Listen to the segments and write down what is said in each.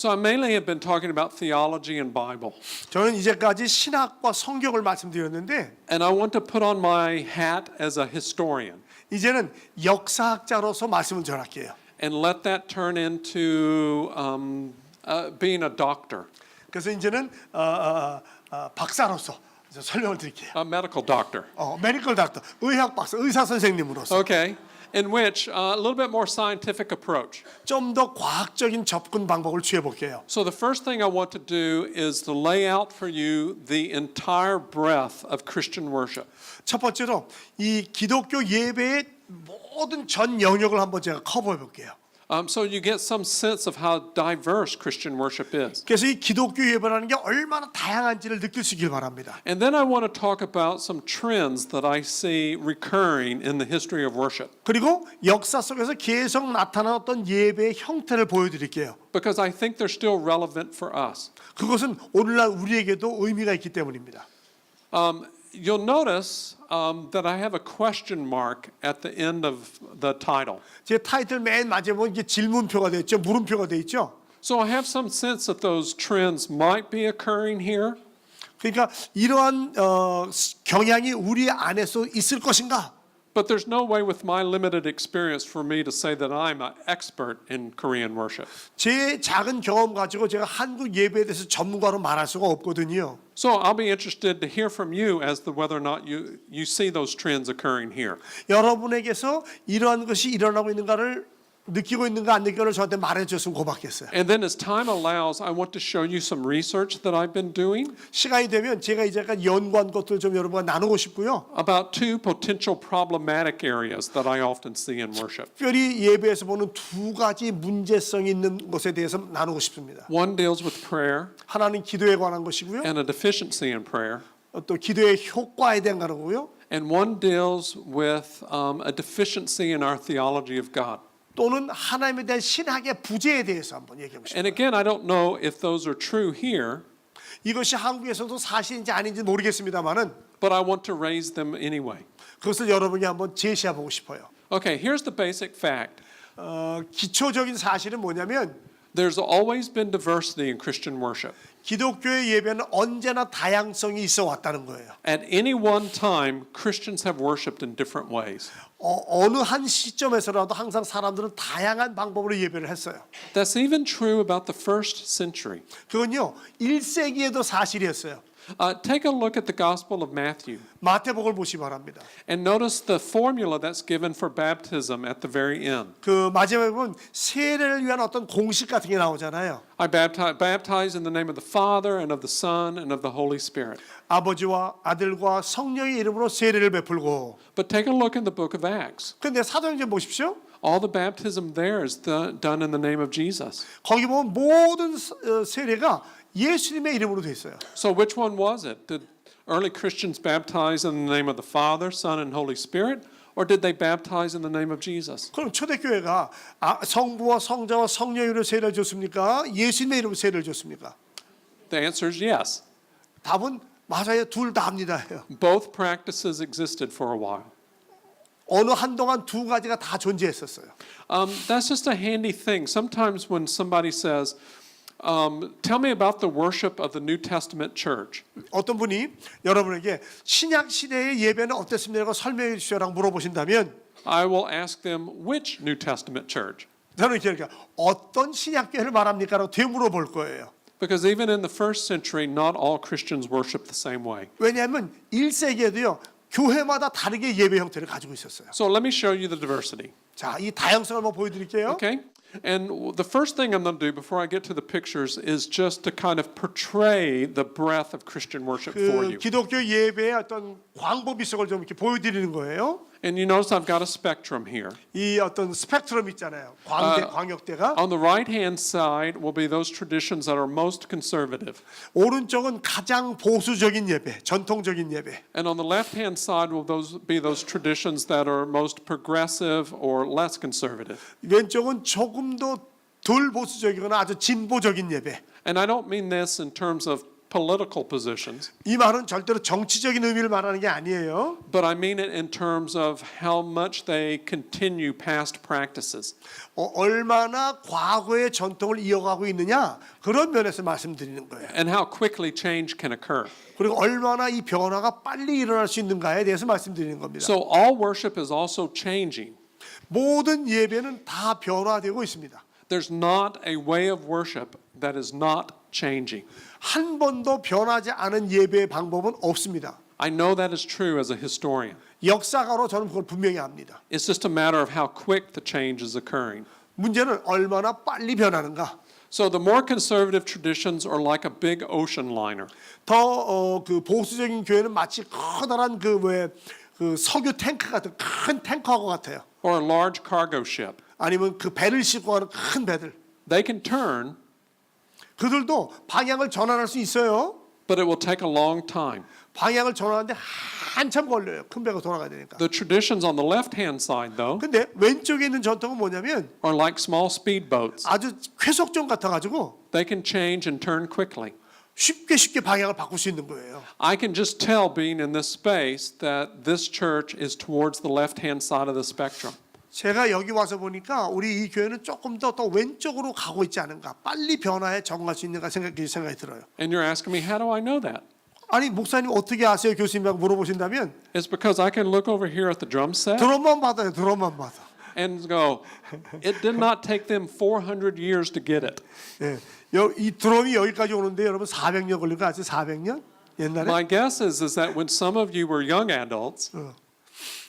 So I mainly have been talking about theology and Bible. 저는 이제까지 신학과 성경을 말씀드렸는데 And I want to put on my hat as a historian 이제는 역사학자로서 말씀을 전할게요. and let that turn into being a doctor, 그래서 이제는 박사로서 이제 설명을 드릴게요. a medical doctor. 메디컬 닥터, 의학 박사, 의사 선생님으로서 Okay, in which a little bit more scientific approach. 좀 더 과학적인 접근 방법을 취해 볼게요. So the first thing I want to do is to lay out for you the entire breadth of Christian worship. 첫 번째로 이 기독교 예배의 모든 전 영역을 한번 제가 커버해 볼게요. So you get some sense of how diverse Christian worship is. 그래서 이 기독교 예배라는 게 얼마나 다양한지를 느끼시길 바랍니다. And then I want to talk about some trends that I see recurring in the history of worship. 그리고 역사 속에서 계속 나타나는 어떤 예배의 형태를 보여드릴게요. Because I think they're still relevant for us. 그것은 오늘날 우리에게도 의미가 있기 때문입니다. You'll notice that I have a question mark at the end of the title. 제 타이틀 맨 마지막에 보면 이게 질문표가 돼 있죠. 물음표가 돼 있죠. So I have some sense that those trends might be occurring here. 그러니까 이러한 경향이 우리 안에서 있을 것인가? But there's no way with my limited experience for me to say that I'm an expert in Korean worship. 제 작은 경험 가지고 제가 한국 예배에 대해서 전문가로 말할 수가 없거든요. So I'll be interested to hear from you as to whether or not you see those trends occurring here. 여러분에게서 이러한 것이 일어나고 있는가를 느끼고 있는가 안 느끼는가를 저한테 말해줬으면 고맙겠어요. And then as time allows, I want to show you some research that I've been doing 시간이 되면 제가 이제 약간 연구한 것들 좀 여러분과 나누고 싶고요. about two potential problematic areas that I often see in worship. 특별히 예배에서 보는 두 가지 문제성이 있는 것에 대해서 나누고 싶습니다. One deals with prayer 하나는 기도에 관한 것이고요. and a deficiency in prayer. 또 기도의 효과에 대한 거고요. And one deals with a deficiency in our theology of God. 또는 하나님에 대한 신학의 부재에 대해서 한번 얘기해 보시죠. And again, I don't know if those are true here, 이것이 한국에서도 사실인지 아닌지 모르겠습니다만은 but I want to raise them anyway. 그것을 여러분이 한번 제시해 보고 싶어요. Okay, here's the basic fact. 기초적인 사실은 뭐냐면 There's always been diversity in Christian worship. 기독교의 예배는 언제나 다양성이 있어 왔다는 거예요. At any one time, Christians have worshiped in different ways. 어느 한 시점에서라도 항상 사람들은 다양한 방법으로 예배를 했어요. That's even true about the first century. 그건요 1세기에도 사실이었어요. Take a look at the Gospel of Matthew 마태복음을 보시기 바랍니다. and notice the formula that's given for baptism at the very end. 그 마지막에 보면 세례를 위한 어떤 공식 같은 게 나오잖아요. I baptize in the name of the Father and of the Son and of the Holy Spirit. 아버지와 아들과 성령의 이름으로 세례를 베풀고. But take a look in the book of Acts. 근데 사도행전 보십시오. All the baptism there is done in the name of Jesus. 거기 보면 모든 세례가 예수님의 이름으로 돼 있어요. So which one was it? Did early Christians baptize in the name of the Father, Son, and Holy Spirit? Or did they baptize in the name of Jesus? 그럼 초대교회가 성부와 성자와 성령의 이름으로 세례를 줬습니까? 예수님의 이름으로 세례를 줬습니까? The answer is yes. 답은 맞아요. 둘 다 합니다. Both practices existed for a while. 어느 한동안 두 가지가 다 존재했었어요. That's just a handy thing. Sometimes when somebody says, tell me about the worship of the New Testament church. 어떤 분이 여러분에게 신약 시대의 예배는 어땠습니까? 설명해 주시오라고 물어보신다면 I will ask them, which New Testament church? 저는 이렇게 어떤 신약교회를 말합니까? 라고 되물어볼 거예요. Because even in the first century, not all Christians worship the same way. 왜냐하면 1세기에도요. 교회마다 다르게 예배 형태를 가지고 있었어요. So let me show you the diversity. 자, 이 다양성을 한번 보여드릴게요. Okay? And the first thing I'm going to do before I get to the pictures is just to kind of portray the breadth of Christian worship for you. 기독교 예배의 어떤 광범위성을 좀 이렇게 보여드리는 거예요. And you notice I've got a spectrum here. 이 어떤 스펙트럼 있잖아요. 광역대가. On the right-hand side will be those traditions that are most conservative. 오른쪽은 가장 보수적인 예배, 전통적인 예배. And on the left-hand side will be those traditions that are most progressive or less conservative. 왼쪽은 조금 더 덜 보수적이거나 아주 진보적인 예배. And I don't mean this in terms of political positions, 이 말은 절대로 정치적인 의미를 말하는 게 아니에요. but I mean it in terms of how much they continue past practices. 얼마나 과거의 전통을 이어가고 있느냐 그런 면에서 말씀드리는 거예요. And how quickly change can occur. 그리고 얼마나 이 변화가 빨리 일어날 수 있는가에 대해서 말씀드리는 겁니다. So all worship is also changing. 모든 예배는 다 변화되고 있습니다. There's not a way of worship that is not changing. 한 번도 변하지 않은 예배의 방법은 없습니다. I know that is true as a historian. 역사가로 저는 그걸 분명히 압니다. It's just a matter of how quick the change is occurring. 문제는 얼마나 빨리 변하는가. So the more conservative traditions are like a big ocean liner. 더 그 보수적인 교회는 마치 커다란 그 석유 탱크 같은 큰 탱커하고 같아요. Or a large cargo ship. 아니면 그 배를 싣고 가는 큰 배들. They can turn, 그들도 방향을 전환할 수 있어요. but it will take a long time. 방향을 전환하는데 한참 걸려요. 큰 배가 돌아가야 되니까. The traditions on the left-hand side, though, 근데 왼쪽에 있는 전통은 뭐냐면 are like small speedboats. 아주 쾌속전 같아가지고 They can change and turn quickly. 쉽게 방향을 바꿀 수 있는 거예요. I can just tell, being in this space, that this church is towards the left-hand side of the spectrum. 제가 여기 와서 보니까 우리 이 교회는 조금 더 왼쪽으로 가고 있지 않은가, 빨리 변화에 적응할 수 있는가 생각이 들어요. And you're asking me, how do I know that? 아니 목사님 어떻게 아세요, 교수님이라고 물어보신다면 It's because I can look over here at the drum set 드럼만 받아요, 드럼만 받아. and go, it did not take them 400 years to get it. 예, 이 드럼이 여기까지 오는데 여러분 400년 걸린 거 아세요? 400년? 옛날에 My guess is that when some of you were young adults,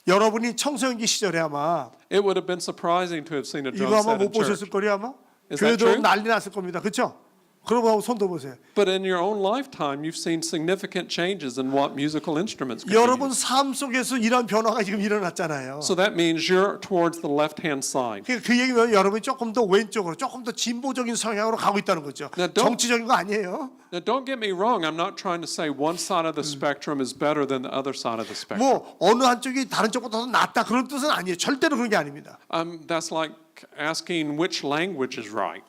여러분이 청소년기 시절에 아마 it would have been surprising to have seen a drum 이거 아마 set in 못 church. 보셨을 거예요 아마. Is 교회 that true? 들어오면 난리 났을 겁니다, 그렇죠? 그러고 손도 보세요. But in your own lifetime, you've seen significant changes in what musical instruments can be 여러분 used. 삶 속에서 이런 변화가 지금 일어났잖아요. So that means you're towards the left-hand side. 그 얘기는 여러분이 조금 더 왼쪽으로, 조금 더 진보적인 성향으로 가고 있다는 거죠. Now, don't- 정치적인 거 아니에요. Now, don't get me wrong. I'm not trying to say one side of the spectrum is better than the other side of the spectrum. 뭐 어느 한쪽이 다른 쪽보다 더 낫다 그런 뜻은 아니에요. 절대로 그런 게 아닙니다. That's like asking which language is right.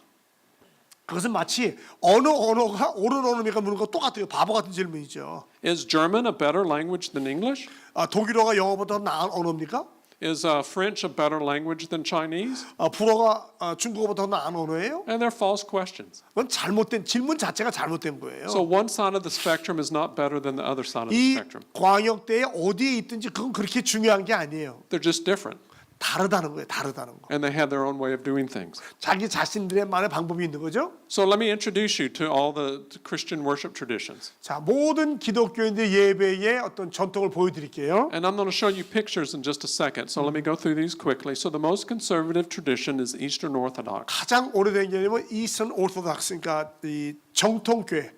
그것은 마치 어느 언어가 옳은 언어입니까 묻는 거 똑같아요. 바보 같은 질문이죠. Is German a better language than English? 독일어가 영어보다 나은 언어입니까? Is French a better language than Chinese? 불어가 중국어보다 나은 언어예요? And they're false questions. 그건 잘못된 질문 자체가 잘못된 거예요. So one side of the spectrum is not better than the other side of the 이 spectrum. 광역대에 어디에 있든지 그건 그렇게 중요한 게 아니에요. They're just different. 다르다는 거예요. 다르다는 거. And they have their own way of doing things. 자기 자신들의만의 방법이 있는 거죠. So let me introduce you to all the Christian worship traditions. 자, 모든 기독교인들 예배의 어떤 전통을 보여드릴게요. And I'm going to show you pictures in just a second. So let me go through these quickly. So the most conservative tradition is Eastern Orthodox. 가장 오래된 개념은 이스턴 오르토독스, 그러니까 이 정통교회.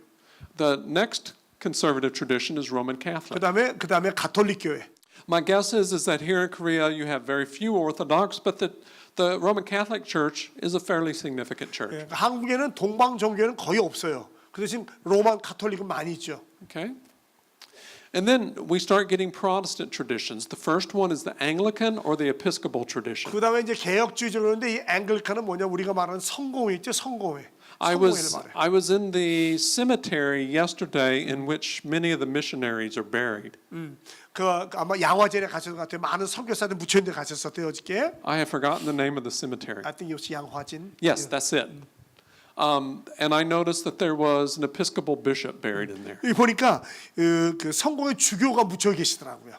The next conservative tradition is Roman Catholic. 그다음에 가톨릭 교회. My guess is that here in Korea you have very few Orthodox, but the Roman Catholic Church is a fairly significant church. 예, 한국에는 동방 종교는 거의 없어요. 그 대신 로만 가톨릭은 많이 있죠. Okay? And then we start getting Protestant traditions. The first one is the Anglican or the Episcopal tradition. 그다음에 이제 개혁주의적으로 그러는데 이 앵글칸은 뭐냐, 우리가 말하는 성공회 있죠, 성공회. I 성공회를 말해요. was in the cemetery yesterday in which many of the missionaries are buried. 그 아마 양화제에 가셨을 것 같아요. 많은 선교사들 묻혀 있는 데 가셨었대요 어저께. I have forgotten the name of the cemetery. I think it was 양화진. Yes, that's it. And I noticed that there was an Episcopal bishop buried in there. 여기 보니까 그 성공회 주교가 묻혀 계시더라고요.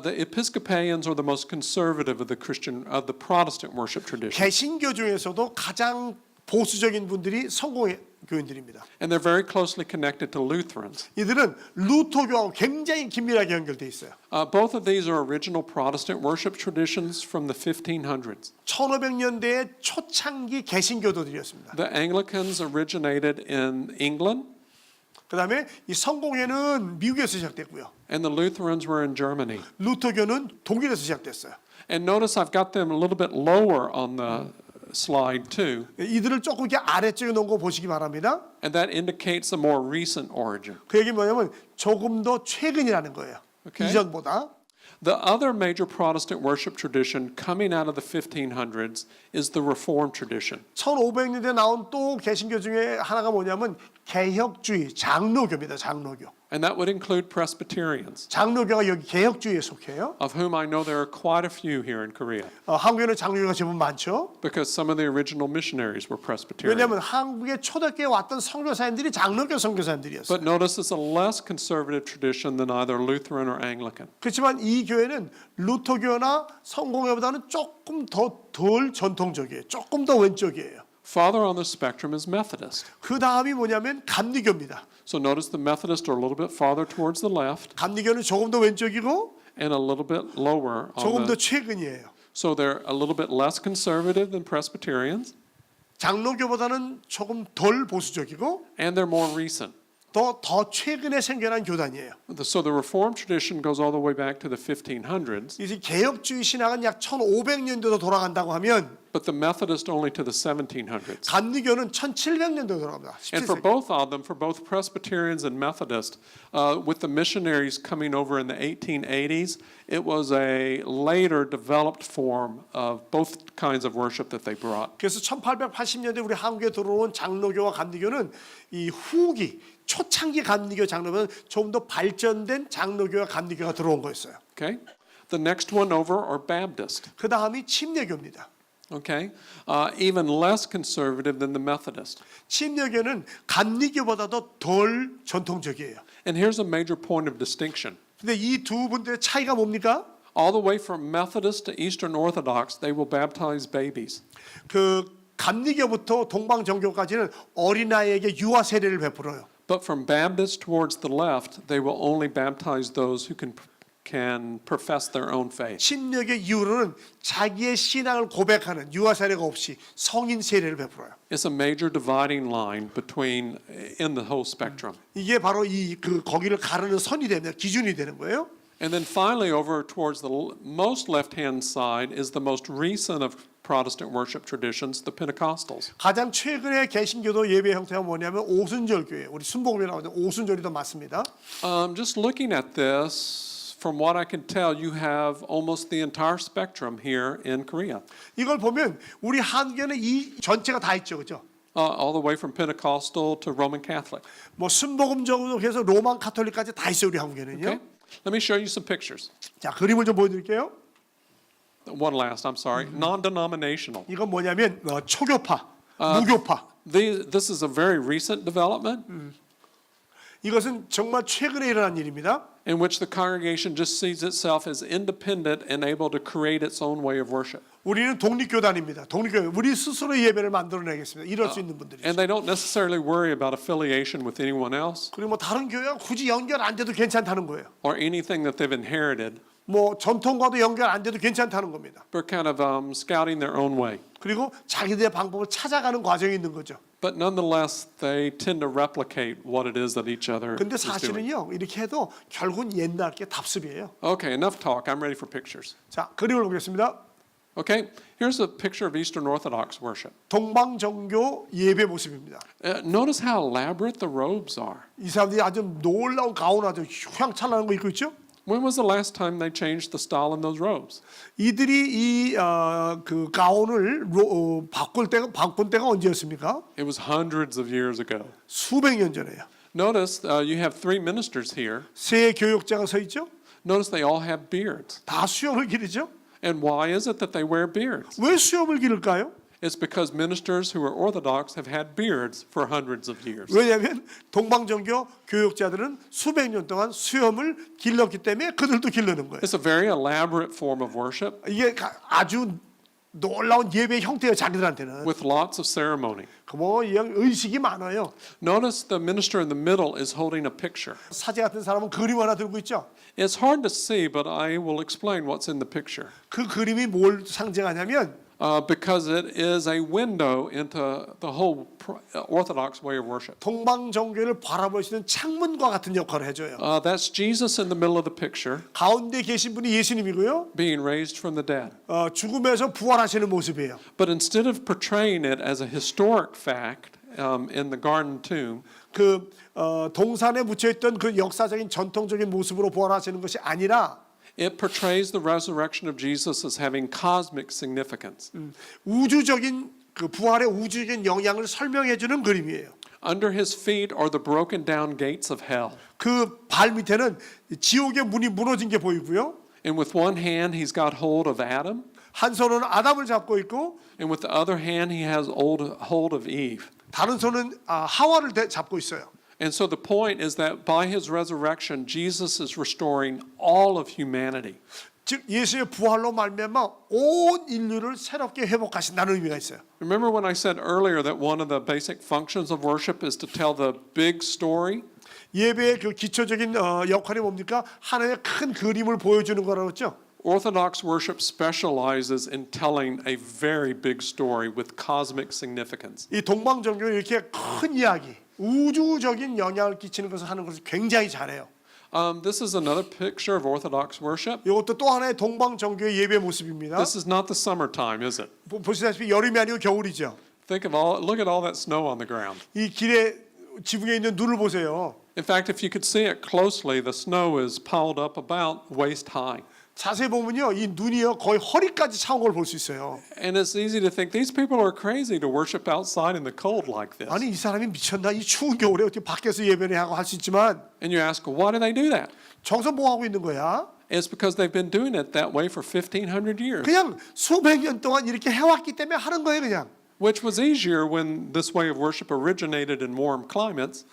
The Episcopalians are the most conservative of the Protestant worship tradition, 개신교 중에서도 가장 보수적인 분들이 성공회 교인들입니다. and they're very closely connected to Lutherans. 이들은 루터교하고 굉장히 긴밀하게 연결돼 있어요. Both of these are original Protestant worship traditions from the 1500s. 1500년대의 초창기 개신교도들이었습니다. The Anglicans originated in England, 그다음에 이 성공회는 미국에서 시작됐고요. and the Lutherans were in Germany. 루터교는 독일에서 시작됐어요. And notice I've got them a little bit lower on the slide too, 이들을 조금 이렇게 아래쪽에 놓은 거 보시기 바랍니다. and that indicates a more recent origin. 그 얘기 뭐냐면 조금 더 최근이라는 거예요. Okay. 이전보다. The other major Protestant worship tradition coming out of the 1500s is the Reformed tradition. 1500년대에 나온 또 개신교 중에 하나가 뭐냐면 개혁주의 장로교입니다. 장로교. And that would include Presbyterians, 장로교가 여기 개혁주의에 속해요. of whom I know there are quite a few here in Korea, 한국에는 장로교가 제법 많죠. because some of the original missionaries were Presbyterian. 왜냐하면 한국에 초대교회 왔던 선교사님들이 장로교 선교사님들이었어요. But notice it's a less conservative tradition than either Lutheran or Anglican. 그렇지만 이 교회는 루터교나 성공회보다는 조금 덜 전통적이에요. 조금 더 왼쪽이에요. Farther on the spectrum is Methodist. 그 다음이 뭐냐면 감리교입니다. So notice the Methodists are a little bit farther towards the left 감리교는 조금 더 왼쪽이고 and a little bit lower 조금 on 더 the. 최근이에요. So they're a little bit less conservative than Presbyterians, 장로교보다는 조금 덜 보수적이고 and they're more recent. 더 최근에 생겨난 교단이에요. So the Reformed tradition goes all the way back to the 1500s, 이제 개혁주의 신학은 약 1500년대로 돌아간다고 하면 but the Methodist only to the 1700s. 감리교는 1700년대로 돌아갑니다. And for 17세기. both of them, for both Presbyterians and Methodists, with the missionaries coming over in the 1880s, it was a later developed form of both kinds of worship that they brought. 그래서 1880년대 우리 한국에 들어온 장로교와 감리교는 이 후기 초창기 감리교 장로교는 좀 더 발전된 장로교와 감리교가 들어온 거였어요. Okay? The next one over are Baptist. 그 다음이 침례교입니다. Okay? Even less conservative than the Methodist. 침례교는 감리교보다도 덜 전통적이에요. And here's a major point of distinction. 근데 이 두 분들의 차이가 뭡니까? All the way from Methodist to Eastern Orthodox, they will baptize babies. 그 감리교부터 동방정교까지는 어린아이에게 유아 세례를 베풀어요. But from Baptist towards the left, they will only baptize those who can profess their own faith. 침례교 이후로는 자기의 신앙을 고백하는 유아 세례가 없이 성인 세례를 베풀어요. It's a major dividing line between in the whole spectrum. 이게 바로 이 그 거기를 가르는 선이 됩니다. 기준이 되는 거예요. And then finally, over towards the most left-hand side is the most recent of Protestant worship traditions, the Pentecostals. 가장 최근의 개신교도 예배 형태가 뭐냐면 오순절 교회. 우리 순복음에 나오는 오순절이 더 많습니다. Just looking at this, from what I can tell, you have almost the entire spectrum here in Korea. 이걸 보면 우리 한국에는 이 전체가 다 있죠, 그렇죠? All the way from Pentecostal to Roman Catholic. 뭐 순복음적으로 해서 로만 가톨릭까지 다 있어요, 우리 한국에는요. Okay? Let me show you some pictures. 자, 그림을 좀 보여드릴게요. One last, I'm sorry. Non-denominational. 이건 뭐냐면 초교파, 무교파. This is a very recent development 이것은 정말 최근에 일어난 일입니다. in which the congregation just sees itself as independent and able to create its own way of worship. 우리는 독립교단입니다. 독립교회. 우리 스스로 예배를 만들어내겠습니다. 이럴 수 있는 분들이. And they don't necessarily worry about affiliation with anyone else 그리고 뭐 다른 교회와 굳이 연결 안 돼도 괜찮다는 거예요. or anything that they've inherited. 뭐 전통과도 연결 안 돼도 괜찮다는 겁니다. They're kind of scouting their own way. 그리고 자기들의 방법을 찾아가는 과정이 있는 거죠. But nonetheless, they tend to replicate what it is that each other 근데 is doing. 사실은요. 이렇게 해도 결국은 옛날 게 답습이에요. Okay, enough talk. I'm ready for pictures. 자, 그림을 보겠습니다. Okay, here's a picture of Eastern Orthodox worship. 동방정교 예배 모습입니다. Notice how elaborate the robes are. 이 사람들이 아주 놀라운 가운 아주 휘황찬란한 거 입고 있죠? When was the last time they changed the style in those robes? 이들이 그 가운을 바꾼 때가 언제였습니까? It was hundreds of years ago. 수백 년 전에요. Notice you have three ministers here. 세 교역자가 서 있죠? Notice they all have beards. 다 수염을 기르죠? And why is it that they wear beards? 왜 수염을 기를까요? It's because ministers who are Orthodox have had beards for hundreds of years. 왜냐하면 동방정교 교역자들은 수백 년 동안 수염을 길렀기 때문에 그들도 기르는 거예요. It's a very elaborate form of worship 이게 아주 놀라운 예배 형태예요, 자기들한테는. with lots of ceremony. 뭐 의식이 많아요. Notice the minister in the middle is holding a picture. 사제 같은 사람은 그림 하나 들고 있죠. It's hard to see, but I will explain what's in the picture. 그 그림이 뭘 상징하냐면 Because it is a window into the whole Orthodox way of worship. 동방정교를 바라볼 수 있는 창문과 같은 역할을 해줘요. That's Jesus in the middle of the picture, 가운데 계신 분이 예수님이고요. being raised from the dead. 죽음에서 부활하시는 모습이에요. But instead of portraying it as a historic fact in the garden tomb, 그 동산에 묻혀있던 그 역사적인 전통적인 모습으로 부활하시는 것이 아니라 It portrays the resurrection of Jesus as having cosmic significance. 우주적인 그 부활의 우주적인 영향을 설명해 주는 그림이에요. Under his feet are the broken down gates of hell. 그 발 밑에는 지옥의 문이 무너진 게 보이고요. And with one hand, he's got hold of Adam. 한 손은 아담을 잡고 있고 And with the other hand, he has hold of Eve. 다른 손은 하와를 잡고 있어요. And so the point is that by his resurrection, Jesus is restoring all of humanity. 즉 예수의 부활로 말미암아 온 인류를 새롭게 회복하신다는 의미가 있어요. Remember when I said earlier that one of the basic functions of worship is to tell the big story? 예배의 그 기초적인 역할이 뭡니까? 하나의 큰 그림을 보여주는 거라고 했죠. Orthodox worship specializes in telling a very big story with cosmic significance. 이 동방종교는 이렇게 큰 이야기, 우주적인 영향을 끼치는 것을 하는 것을 굉장히 잘해요. This is another picture of Orthodox worship. 이것도 또 하나의 동방종교의 예배 모습입니다. This is not the summertime, is it? 보시다시피 여름이 아니고 겨울이죠. Look at all that snow on the ground. 이 길에 지붕에 있는 눈을 보세요. In fact, if you could see it closely, the snow is piled up about waist high. 자세히 보면요, 이 눈이요 거의 허리까지 차온 걸 볼 수 있어요. And it's easy to think these people are crazy to worship outside in the cold like this. 아니 이 사람이 미쳤나? 이 추운 겨울에 어떻게 밖에서 예배를 하고 할 수 있지만 And you ask, why do they do that? 저기서 뭐 하고 있는 거야? It's because they've been doing it that way for 1,500 years, 그냥 수백 년 동안 이렇게 해왔기 때문에 하는 거예요, 그냥. which was easier when this way of worship originated in warm climates.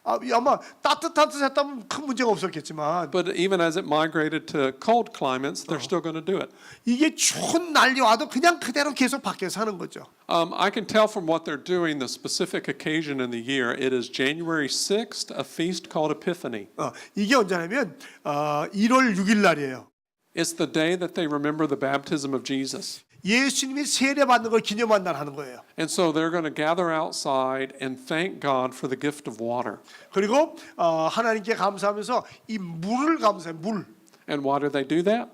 아마 따뜻했다면 큰 문제가 없었겠지만 But even as it migrated to cold climates, they're still going to do it. 이게 추운 날이 와도 그냥 그대로 계속 밖에서 하는 거죠. I can tell from what they're doing the specific occasion in the year. It is January 6th, a feast called Epiphany. 이게 언제냐면 1월 6일 날이에요. It's the day that they remember the baptism of Jesus. 예수님이 세례 받는 걸 기념한 날 하는 거예요. And so they're going to gather outside and thank God for the gift of water. 그리고 하나님께 감사하면서 이 물을 감사해 물. And why do they do that?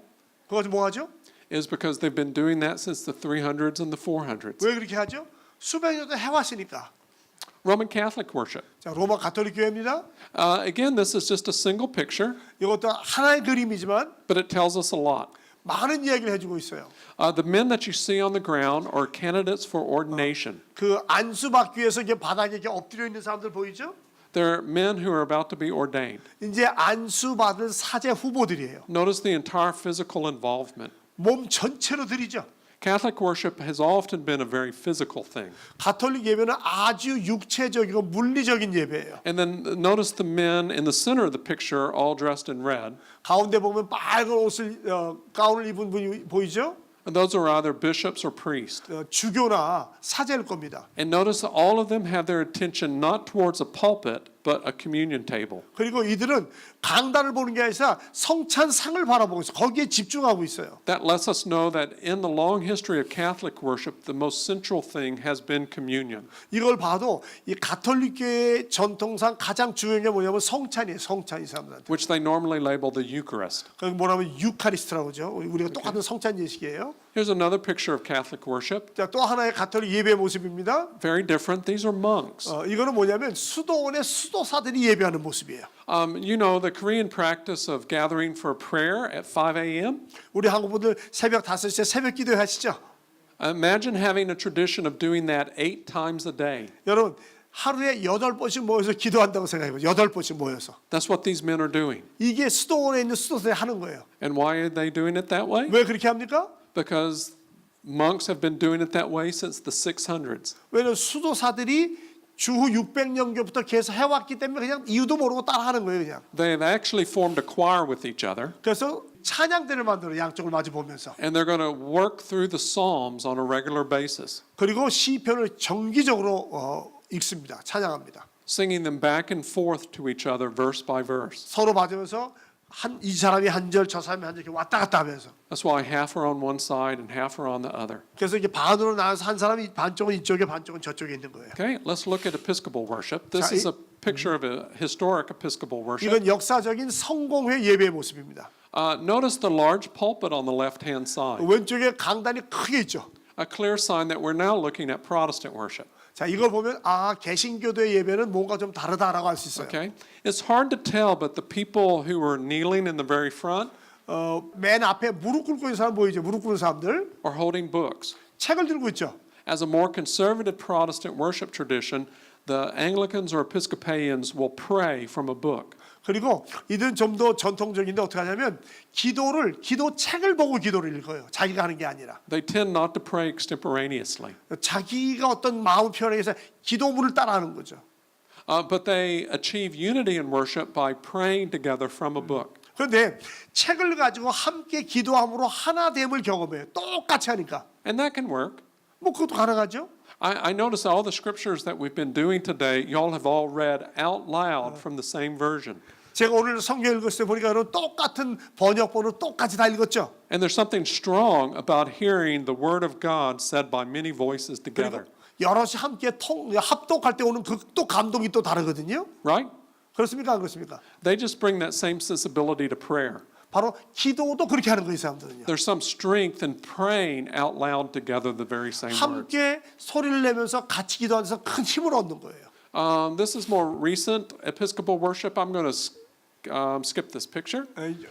그것이 뭐하죠? Is because they've been doing that since the 300s and the 400s. 왜 그렇게 하죠? 수백 년 동안 해왔으니까. Roman Catholic worship. 자, 로마 가톨릭 교회입니다. Again, this is just a single picture, 이것도 하나의 그림이지만 but it tells us a lot. 많은 이야기를 해주고 있어요. The men that you see on the ground are candidates for ordination. 그 안수 받기 위해서 이게 바닥에 이렇게 엎드려 있는 사람들 보이죠? They're men who are about to be ordained. 이제 안수 받을 사제 후보들이에요. Notice the entire physical involvement. 몸 전체로 드리죠. Catholic worship has often been a very physical thing. 가톨릭 예배는 아주 육체적이고 물리적인 예배예요. And then notice the men in the center of the picture all dressed in red. 가운데 보면 빨간 옷을 가운을 입은 분이 보이죠? And those are either bishops or priests. 주교나 사제일 겁니다. And notice that all of them have their attention not towards a pulpit, but a communion table. 그리고 이들은 강단을 보는 게 아니라 성찬상을 바라보고 있어요. 거기에 집중하고 있어요. That lets us know that in the long history of Catholic worship, the most central thing has been communion. 이걸 봐도 이 가톨릭교의 전통상 가장 중요한 게 뭐냐면 성찬이에요. 성찬 이 사람들한테. Which they normally label the Eucharist. 그 뭐라면 유카리스트라고 하죠. 우리가 똑같은 성찬 예식이에요. Here's another picture of Catholic worship. 자, 또 하나의 가톨릭 예배 모습입니다. Very different. These are monks. 이거는 뭐냐면 수도원의 수도사들이 예배하는 모습이에요. You know the Korean practice of gathering for prayer at 5 a.m.? 우리 한국 분들 새벽 5시에 새벽 기도 하시죠? Imagine having a tradition of doing that 8 times a day. 여러분 하루에 8번씩 모여서 기도한다고 생각해보세요. 8번씩 모여서. That's what these men are doing. 이게 수도원에 있는 수도사들이 하는 거예요. And why are they doing it that way? 왜 그렇게 합니까? Because monks have been doing it that way since the 600s. 왜냐면 수도사들이 주후 600년경부터 계속 해왔기 때문에 그냥 이유도 모르고 따라하는 거예요, 그냥. They've actually formed a choir with each other. 그래서 찬양대를 만들어 양쪽을 마주 보면서. And they're going to work through the Psalms on a regular basis, 그리고 시편을 정기적으로 읽습니다. 찬양합니다. singing them back and forth to each other verse by verse. 서로 맞으면서 이 사람이 한 절, 저 사람이 한 절 이렇게 왔다 갔다 하면서. That's why half are on one side and half are on the other. 그래서 이게 반으로 나눠서 한 사람이 반쪽은 이쪽에 반쪽은 저쪽에 있는 거예요. Okay, let's look at Episcopal worship. This 자, is a picture of a historic Episcopal worship. 이건 역사적인 성공회 예배의 모습입니다. Notice the large pulpit on the left-hand side. 왼쪽에 강단이 크게 있죠. A clear sign that we're now looking at Protestant worship. 자, 이걸 보면 개신교도의 예배는 뭔가 좀 다르다라고 할 수 있어요. Okay, it's hard to tell, but the people who were kneeling in the very front, 맨 앞에 무릎 꿇고 있는 사람 보이죠? 무릎 꿇는 사람들 or holding books. 책을 들고 있죠. As a more conservative Protestant worship tradition, the Anglicans or Episcopalians will pray from a book. 그리고 이들은 좀 더 전통적인데 어떻게 하냐면 기도 책을 보고 기도를 읽어요. 자기가 하는 게 아니라. They tend not to pray extemporaneously, 자기가 어떤 마음 표현에 의해서 기도문을 따라하는 거죠. but they achieve unity in worship by praying together from a book. 그런데 책을 가지고 함께 기도함으로 하나됨을 경험해요. 똑같이 하니까. And that can work. 뭐 그것도 가능하죠. I notice all the scriptures that we've been doing today, y'all have all read out loud from the same version. 제가 오늘 성경 읽었을 때 보니까 여러분 똑같은 번역본으로 똑같이 다 읽었죠. And there's something strong about hearing the word of God said by many voices together. 여럿이 함께 합독할 때 오는 그 또 감동이 또 다르거든요. Right? 그렇습니까? 안 그렇습니까? They just bring that same sensibility to prayer. 바로 기도도 그렇게 하는 거예요, 이 사람들은요. There's some strength in praying out loud together the very same words. 함께 소리를 내면서 같이 기도하면서 큰 힘을 얻는 거예요. This is more recent Episcopal worship. I'm going to skip this picture.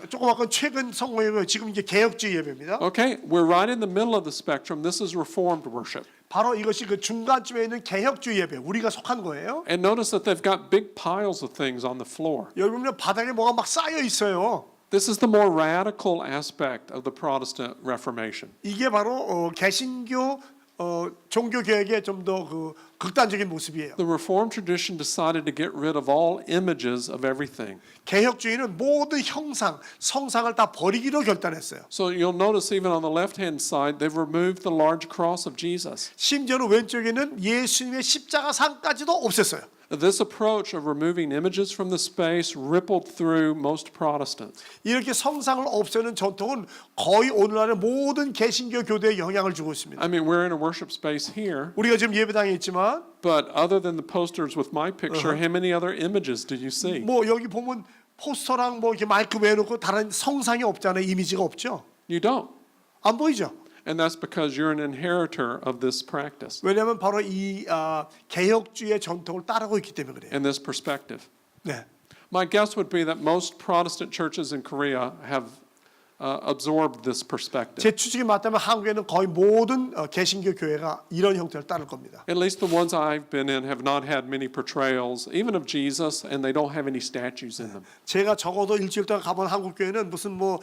조금 아까 최근 성공 예배, 지금 이제 개혁주의 예배입니다. Okay, we're right in the middle of the spectrum. This is Reformed worship. 바로 이것이 그 중간쯤에 있는 개혁주의 예배, 우리가 속한 거예요. And notice that they've got big piles of things on the floor. 여러분들 바닥에 뭐가 막 쌓여 있어요. This is the more radical aspect of the Protestant Reformation. 이게 바로 개신교 종교 개혁의 좀 더 그 극단적인 모습이에요. The Reformed tradition decided to get rid of all images of everything. 개혁주의는 모든 형상, 성상을 다 버리기로 결단했어요. So you'll notice even on the left-hand side, they've removed the large cross of Jesus. 심지어는 왼쪽에는 예수님의 십자가 상까지도 없앴어요. This approach of removing images from the space rippled through most Protestants. 이렇게 성상을 없애는 전통은 거의 오늘날의 모든 개신교 교대에 영향을 주고 있습니다. I mean, we're in a worship space here, 우리가 지금 예배당에 있지만 but other than the posters with my picture, how many other images do you see? 뭐 여기 보면 포스터랑 뭐 이렇게 마이크 외놓고 다른 성상이 없잖아요. 이미지가 없죠. You don't. 안 보이죠? And that's because you're an inheritor of this practice 왜냐하면 바로 이 개혁주의 전통을 따르고 있기 때문에 그래요. and this perspective. 네. My guess would be that most Protestant churches in Korea have absorbed this perspective. 제 추측이 맞다면 한국에는 거의 모든 개신교 교회가 이런 형태를 따를 겁니다. At least the ones I've been in have not had many portrayals, even of Jesus, and they don't have any statues in them. 제가 적어도 일주일 동안 가본 한국 교회는 무슨 뭐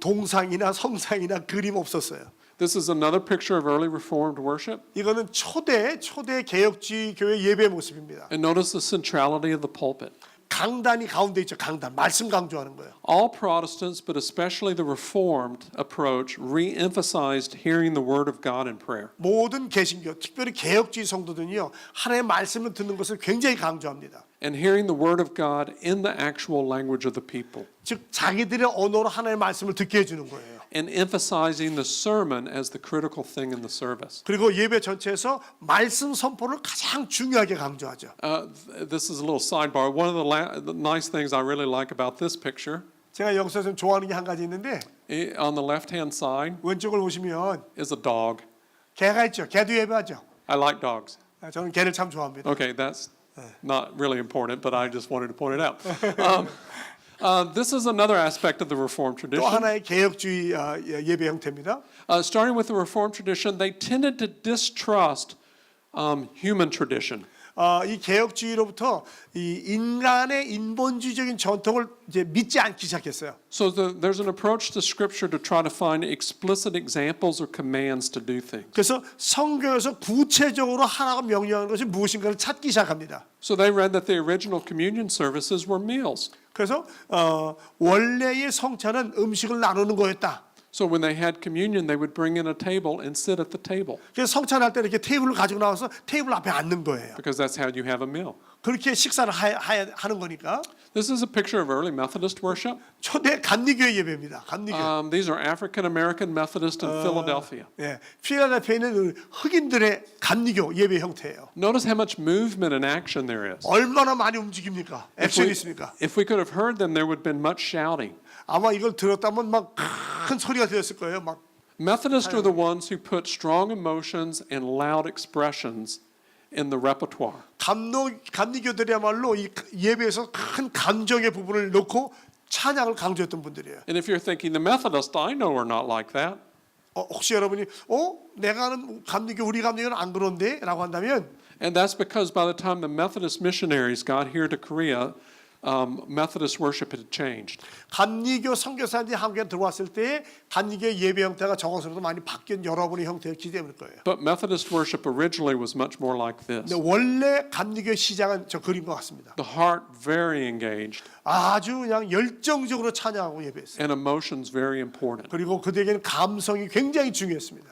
동상이나 성상이나 그림 없었어요. This is another picture of early Reformed worship. 이거는 초대 개혁주의 교회 예배 모습입니다. And notice the centrality of the pulpit. 강단이 가운데 있죠. 강단. 말씀 강조하는 거예요. All Protestants, but especially the Reformed approach, re-emphasized hearing the word of God in prayer. 모든 개신교, 특별히 개혁주의 성도들은요. 하나님의 말씀을 듣는 것을 굉장히 강조합니다. And hearing the word of God in the actual language of the people. 즉 자기들의 언어로 하나님의 말씀을 듣게 해주는 거예요. And emphasizing the sermon as the critical thing in the service. 그리고 예배 전체에서 말씀 선포를 가장 중요하게 강조하죠. This is a little sidebar. One of the nice things I really like about this picture, 제가 여기서 좀 좋아하는 게 한 가지 있는데 on the left-hand side 왼쪽을 보시면 is a dog. 개가 있죠. 개도 예배하죠. I like dogs. 저는 개를 참 좋아합니다. Okay, that's not really important, but I just wanted to point it out. This is another aspect of the Reformed 또 tradition. 하나의 개혁주의 예배 형태입니다. Starting with the Reformed tradition, they tended to distrust human tradition. 이 개혁주의로부터 이 인간의 인본주의적인 전통을 이제 믿지 않기 시작했어요. So there's an approach to Scripture to try to find explicit examples or commands to do things. 그래서 성경에서 구체적으로 하나가 명령하는 것이 무엇인가를 찾기 시작합니다. So they read that the original communion services were meals. 그래서 원래의 성찬은 음식을 나누는 거였다. So when they had communion, they would bring in a table and sit at the table 그래서 성찬할 때 이렇게 테이블을 가지고 나와서 테이블 앞에 앉는 거예요. because that's how you have a meal. 그렇게 식사를 하는 거니까 This is a picture of early Methodist worship. 초대 감리교회 예배입니다. 감리교회. These are African American Methodist in Philadelphia. 예, 필라델피아에 있는 흑인들의 감리교 예배 형태예요. Notice how much movement and action there is. 얼마나 많이 움직입니까? 액션이 있습니까? If we could have heard them, there would have been much shouting. 아마 이걸 들었다면 막 큰 소리가 들렸을 거예요. 막 Methodists are the ones who put strong emotions and loud expressions in the repertoire. 감리교들이야말로 이 예배에서 큰 감정의 부분을 넣고 찬양을 강조했던 분들이에요. And if you're thinking the Methodists, I know are not like that. 혹시 여러분이 내가 아는 감리교 우리 감리교는 안 그런데? 라고 한다면 And that's because by the time the Methodist missionaries got here to Korea, Methodist worship had changed. 감리교 선교사들이 한국에 들어왔을 때 감리교 예배 형태가 정황스럽게 많이 바뀐 여러분의 형태였기 때문일 거예요. But Methodist worship originally was much more like this. 근데 원래 감리교 시작은 저 그린 것 같습니다. The heart very engaged 아주 그냥 열정적으로 찬양하고 예배했어요. and emotions very important. 그리고 그들에게는 감성이 굉장히 중요했습니다.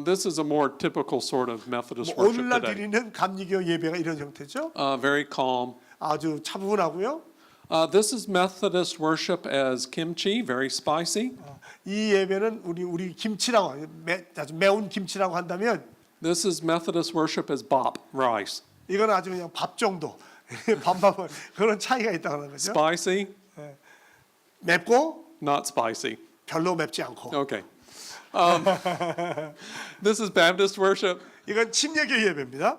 This is a more typical sort of Methodist worship 오늘날 today. 드리는 감리교 예배가 이런 형태죠. Very calm. 아주 차분하고요. This is Methodist worship as kimchi, very spicy. 이 예배는 우리 김치라고 아주 매운 김치라고 한다면 This is Methodist worship as bop, rice. 이건 아주 그냥 밥 정도 밥밥을 그런 차이가 있다는 거죠. Spicy, 맵고 not spicy. 별로 맵지 않고. Okay. This is Baptist worship 이건 침례교 예배입니다.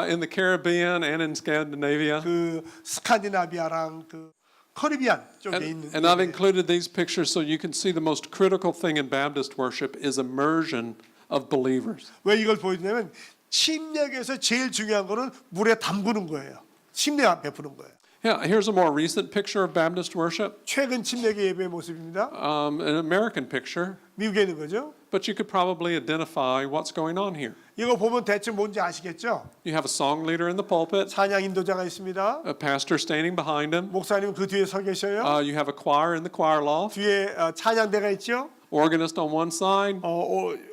in the Caribbean and in Scandinavia. 그 스칸디나비아랑 그 카리비안 쪽에 있는. And I've included these pictures so you can see the most critical thing in Baptist worship is immersion of believers. 왜 이걸 보여주냐면 침례교에서 제일 중요한 거는 물에 담그는 거예요. 침례 베푸는 거예요. Yeah, here's a more recent picture of Baptist worship, 최근 침례교 예배의 모습입니다. an American picture, 미국에 있는 거죠. but you could probably identify what's going on here. 이거 보면 대충 뭔지 아시겠죠? You have a song leader in the pulpit, 찬양 인도자가 있습니다. a pastor standing behind him. 목사님 그 뒤에 서 계셔요. You have a choir in the choir loft, 뒤에 찬양대가 있죠. organist on one side,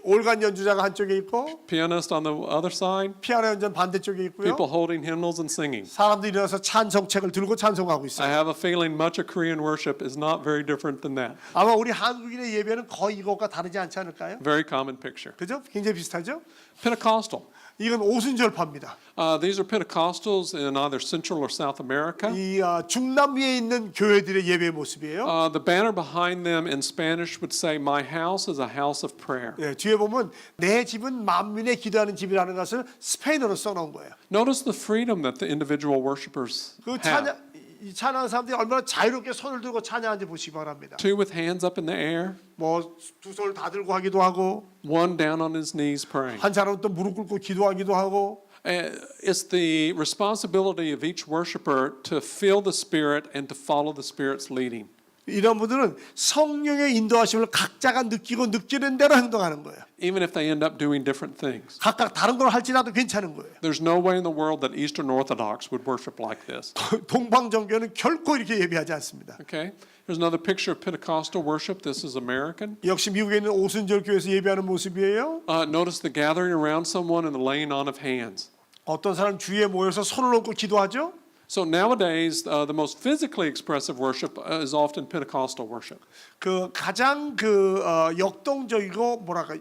올간 연주자가 한쪽에 있고 pianist on the other side, 피아노 연주자는 반대쪽에 있고요. people holding hymnals and singing. 사람들이 일어나서 찬송책을 들고 찬송하고 I 있어요. have a feeling much of Korean worship is not very different than that. 아마 우리 한국인의 예배는 거의 이것과 다르지 않지 않을까요? Very common picture. 그죠? 굉장히 비슷하죠? Pentecostal. 이건 오순절파입니다. These are Pentecostals in either Central or South America. 이 중남미에 있는 교회들의 예배 모습이에요. The banner behind them in Spanish would say, "My house is a house of prayer." 예, 뒤에 보면 내 집은 만민의 기도하는 집이라는 것을 스페인어로 써놓은 거예요. Notice the freedom that the individual worshipers 그 have. 이 찬양하는 사람들이 얼마나 자유롭게 손을 들고 찬양하는지 보시기 바랍니다. Two with hands up in the air, 뭐 두 손을 다 들고 하기도 하고 one down on his knees praying. 한 사람은 또 무릎 꿇고 기도하기도 하고 It's the responsibility of each worshiper to feel the Spirit and to follow the Spirit's leading. 이런 분들은 성령의 인도하심을 각자가 느끼고 느끼는 대로 행동하는 거예요. Even if they end up doing different things. 각각 다른 걸 할지라도 괜찮은 거예요. There's no way in the world that Eastern Orthodox would worship like this. 동방정교는 결코 이렇게 예배하지 않습니다. Okay? Here's another picture of Pentecostal worship. This is American. 역시 미국에 있는 오순절 교회에서 예배하는 모습이에요. Notice the gathering around someone and the laying on of hands. 어떤 사람 주위에 모여서 손을 얹고 기도하죠. So nowadays, the most physically expressive worship is often Pentecostal worship. 그 가장 역동적이고 뭐랄까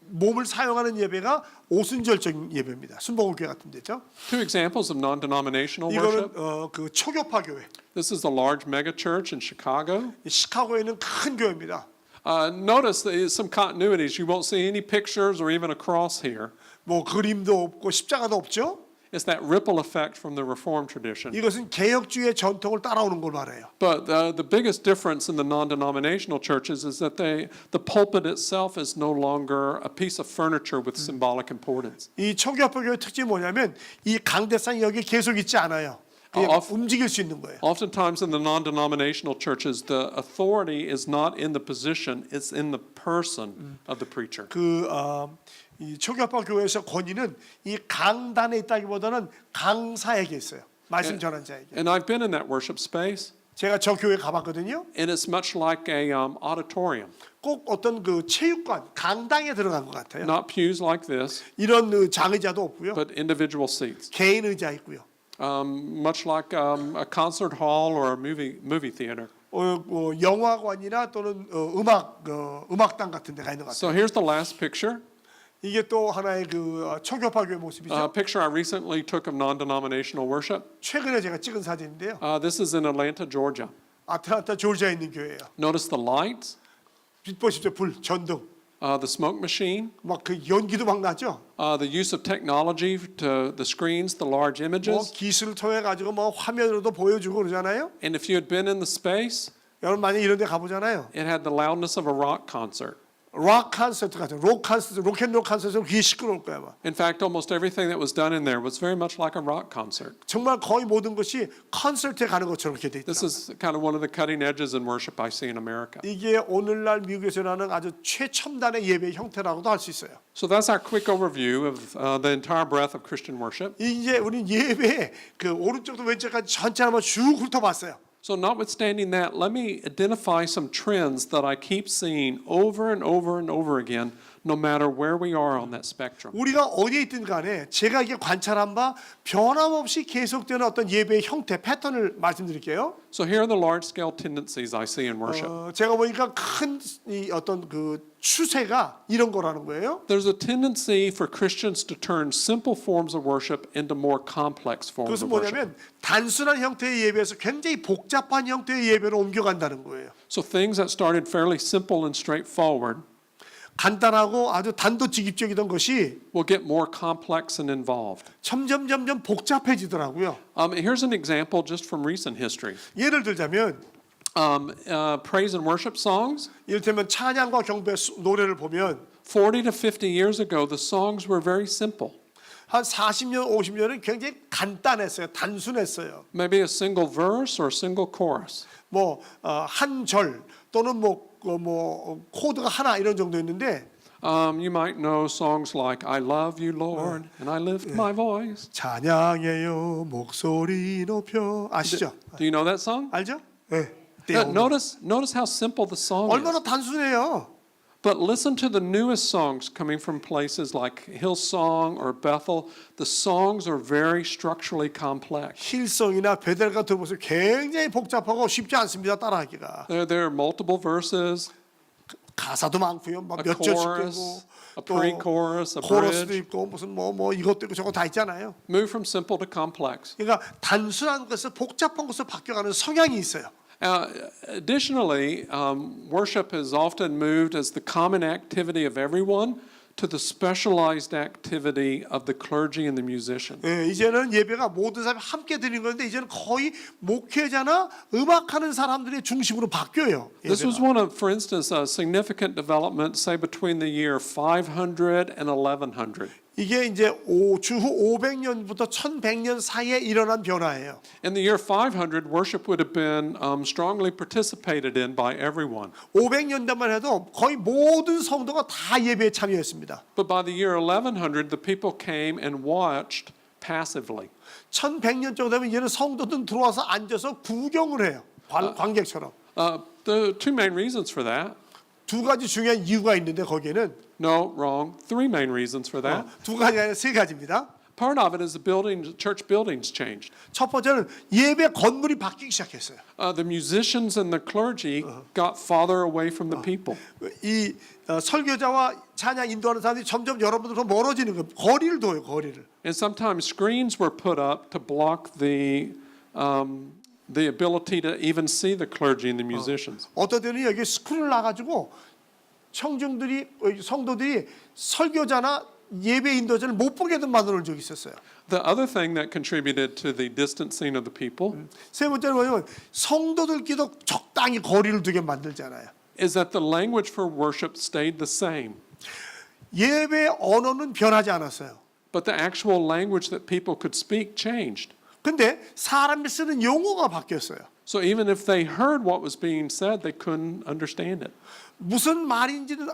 몸을 사용하는 예배가 오순절적인 예배입니다. 순복음교회 같은 데죠. Two examples of non-denominational 이거는 worship. 그 초교파 교회. This is a large mega church in Chicago. 시카고에 있는 큰 교회입니다. Notice some continuities. You won't see any pictures or even a cross here. 뭐 그림도 없고 십자가도 없죠. It's that ripple effect from the Reformed tradition. 이것은 개혁주의 전통을 따라오는 걸 말해요. But the biggest difference in the non-denominational churches is that the pulpit itself is no longer a piece of furniture with symbolic importance. 이 초교파 교회 특징이 뭐냐면 이 강대상이 여기 계속 있지 않아요. 그냥 움직일 수 있는 거예요. Oftentimes in the non-denominational churches, the authority is not in the position; it's in the person of the preacher. 이 초교파 교회에서 권위는 이 강단에 있다기보다는 강사에게 있어요. 말씀 전한 자에게. And I've been in that worship space, 제가 저 교회 가봤거든요. and it's much like a auditorium, 꼭 어떤 그 체육관 강당에 들어간 것 같아요. not pews like this, 이런 장의자도 없고요. but individual seats, 개인 의자 있고요. much like a concert hall or a movie theater. 영화관이나 또는 음악당 같은 데가 있는 것 같아요. So here's the last picture. 이게 또 하나의 그 초교파 교회 모습이죠. A picture I recently took of non-denominational worship. 최근에 제가 찍은 사진인데요. This is in Atlanta, Georgia. 아틀란타 조지아에 있는 교회예요. Notice the lights, 빛 보십시오. 불, 전등. the smoke machine, 막 그 연기도 막 나죠. the use of technology to the screens, the large 뭐 images. 기술을 통해 가지고 뭐 화면으로도 보여주고 그러잖아요. And if you had been in the space, 여러분 만약 이런 데 가보잖아요. It had the loudness of a rock concert. 락 콘서트 같은 록 콘서트, 로켓롤 콘서트는 귀에 시끄러울 거야 아마. In fact, almost everything that was done in there was very much like a rock concert. 정말 거의 모든 것이 콘서트에 가는 것처럼 이렇게 돼 있다. This is kind of one of the cutting edges in worship I see in America. 이게 오늘날 미국에서 나는 아주 최첨단의 예배 형태라고도 할 수 있어요. So that's our quick overview of the entire breadth of Christian worship. 이제 우리 예배 그 오른쪽부터 왼쪽까지 전체 한번 쭉 훑어봤어요. So notwithstanding that, let me identify some trends that I keep seeing over and over and over again, no matter where we are on that spectrum. 우리가 어디에 있든 간에 제가 이게 관찰한 바 변함없이 계속되는 어떤 예배의 형태, 패턴을 말씀드릴게요. So here are the large-scale tendencies I see in worship. 제가 보니까 큰 이 어떤 그 추세가 이런 거라는 거예요. There's a tendency for Christians to turn simple forms of worship into more complex forms 그것은 of worship. 뭐냐면 단순한 형태의 예배에서 굉장히 복잡한 형태의 예배로 옮겨간다는 거예요. So things that started fairly simple and straightforward 간단하고 아주 단도직입적이던 것이 will get more complex and involved. 점점 복잡해지더라고요. Here's an example just from recent history. 예를 들자면 Praise and worship songs. 이를테면 찬양과 경배 노래를 보면 40 to 50 years ago, the songs were very simple. 한 40년, 50년은 굉장히 간단했어요. 단순했어요. Maybe a single verse or a single chorus. 뭐 한 절 또는 뭐 코드가 하나 이런 정도였는데 You might know songs like "I love you, Lord, and I lift my voice." 찬양해요 목소리 높여 아시죠? Do you know that song? 알죠? 네. Notice how simple the song is. 얼마나 단순해요. But listen to the newest songs coming from places like Hillsong or Bethel. The songs are very structurally complex. 힐성이나 베델 같은 곳은 굉장히 복잡하고 쉽지 않습니다. 따라하기가. There are multiple verses, 가사도 많고요. 막 a 몇 절씩 chorus, 되고 a 또 pre-chorus, a 코러스도 bridge. 있고 무슨 뭐 이것도 있고 저거 다 있잖아요. Move from simple to complex. 그러니까 단순한 것에서 복잡한 것으로 바뀌어가는 성향이 있어요. Additionally, worship has often moved as the common activity of everyone to the specialized activity of the clergy and the musician. 예, 이제는 예배가 모든 사람이 함께 드리는 건데 이제는 거의 목회자나 음악하는 사람들의 중심으로 바뀌어요. This was one of, for instance, a significant development, say between the year 500 and 1100. 이게 이제 주후 500년부터 1100년 사이에 일어난 변화예요. In the year 500, worship would have been strongly participated in by everyone. 500년대만 해도 거의 모든 성도가 다 예배에 참여했습니다. But by the year 1100, the people came and watched passively. 1100년 정도 되면 이제는 성도들은 들어와서 앉아서 구경을 해요. 관객처럼. The two main reasons for that. 두 가지 중요한 이유가 있는데 거기에는 No, wrong. Three main reasons for that. 두 가지 아니라 세 가지입니다. Part of it is the church buildings changed. 첫 번째는 예배 건물이 바뀌기 시작했어요. The musicians and the clergy got farther away from the people. 이 설교자와 찬양 인도하는 사람들이 점점 여러분들과 멀어지는 거예요. 거리를 둬요, 거리를. And sometimes screens were put up to block the ability to even see the clergy and the musicians. 어떤 때는 여기 스크린을 놔가지고 성도들이 설교자나 예배 인도자를 못 보게 만들어 적이 있었어요. The other thing that contributed to the distancing of the people 세 번째는 뭐냐면 성도들끼리도 적당히 거리를 두게 만들잖아요. is that the language for worship stayed the same, 예배 언어는 변하지 않았어요. but the actual language that people could speak changed. 근데 사람이 쓰는 용어가 바뀌었어요. So even if they heard what was being said, they couldn't understand it. 무슨 말인지는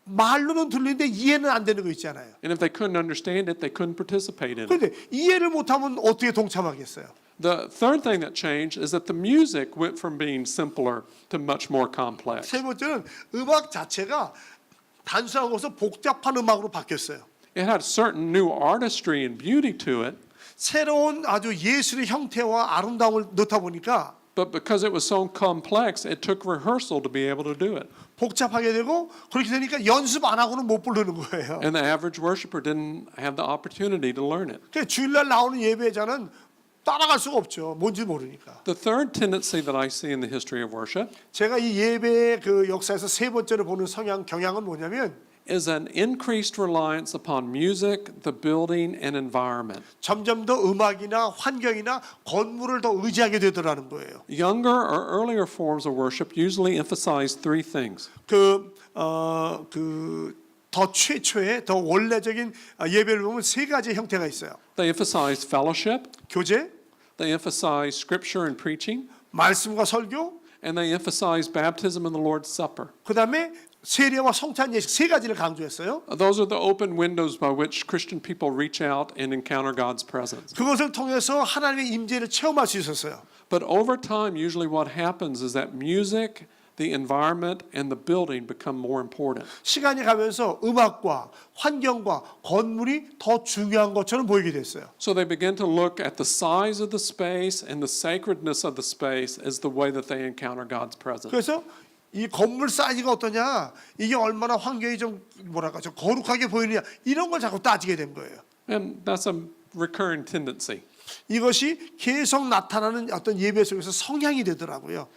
말로는 들리는데 이해는 안 되는 거 있잖아요. And if they couldn't understand it, they couldn't participate in it. 근데 이해를 못하면 어떻게 동참하겠어요? The third thing that changed is that the music went from being simpler to much more complex. 세 번째는 음악 자체가 단순한 것에서 복잡한 음악으로 바뀌었어요. It had certain new artistry and beauty to it, 새로운 아주 예술의 형태와 아름다움을 넣다 보니까 but because it was so complex, it took rehearsal to be able to do it. 복잡하게 되고 그렇게 되니까 연습 안 하고는 못 부르는 거예요. And the average worshiper didn't have the opportunity to learn it. 그러니까 주일날 나오는 예배자는 따라갈 수가 없죠. 뭔지 모르니까. The third tendency that I see in the history of worship 제가 이 예배의 그 역사에서 세 번째로 보는 경향은 뭐냐면 is an increased reliance upon music, the building, and environment. 점점 더 음악이나 환경이나 건물을 더 의지하게 되더라는 거예요. Younger or earlier forms of worship usually emphasize three things. 더 최초의 더 원래적인 예배를 보면 세 가지 형태가 있어요. They emphasize fellowship, 교제, they emphasize scripture and preaching, 말씀과 설교, and they emphasize baptism and the Lord's Supper. 그다음에 세례와 성찬 예식 세 가지를 강조했어요. Those are the open windows by which Christian people reach out and encounter God's presence. 그것을 통해서 하나님의 임재를 체험할 수 있었어요. But over time, usually what happens is that music, the environment, and the building become more important. 시간이 가면서 음악과 환경과 건물이 더 중요한 것처럼 보이게 됐어요. So they begin to look at the size of the space and the sacredness of the space as the way that they encounter God's presence. 그래서 이 건물 사이즈가 어떠냐, 이게 얼마나 환경이 좀 좀 거룩하게 보이느냐 이런 걸 자꾸 따지게 된 거예요. And that's a recurring tendency. 이것이 계속 나타나는 어떤 예배 속에서 성향이 되더라고요.